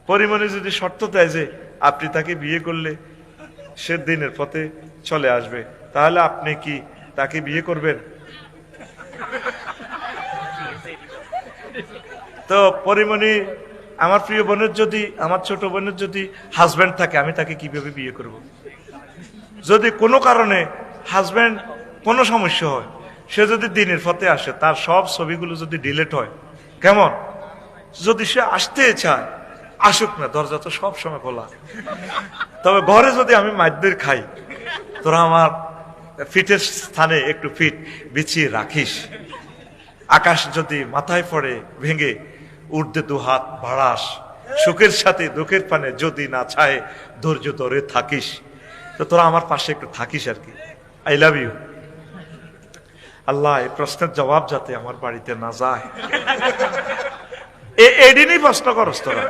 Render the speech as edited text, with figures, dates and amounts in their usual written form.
পরিমণি যদি শর্ত দেয় যে আপনি তাকে বিয়ে করলে সে দিনের পথে চলে আসবে, তাহলে আপনি কি তাকে বিয়ে করবেন? তো পরিমণি, আমার প্রিয় বোনের যদি, আমার ছোট বোনের যদি হাজবেন্ড থাকে, আমি তাকে কিভাবে বিয়ে করব? যদি কোনো কারণে হাজবেন্ড কোনো সমস্যা হয়, সে যদি দিনের পথে আসে, তার সব ছবিগুলো যদি ডিলিট হয়, কেমন? যদি সে আসতে চায় আসুক না, দরজা তো সব সময় খোলা। তবে ঘরে যদি আমি মাইদের খাই, তোরা আমার ফিটের স্থানে একটু ফিট বিছিয়ে রাখিস। আকাশ যদি মাথায় পড়ে ভেঙে উর্ধে দু হাত বাড়াস, সুখের সাথে দুঃখের পানে যদি না ছায় ধৈর্য ধরে থাকিস। তো তোরা আমার পাশে একটু থাকিস আর কি। I love you. আল্লাহ, এই প্রশ্নের জবাব যাতে আমার বাড়িতে না যায়, এদিনই প্রশ্ন করস তোরা।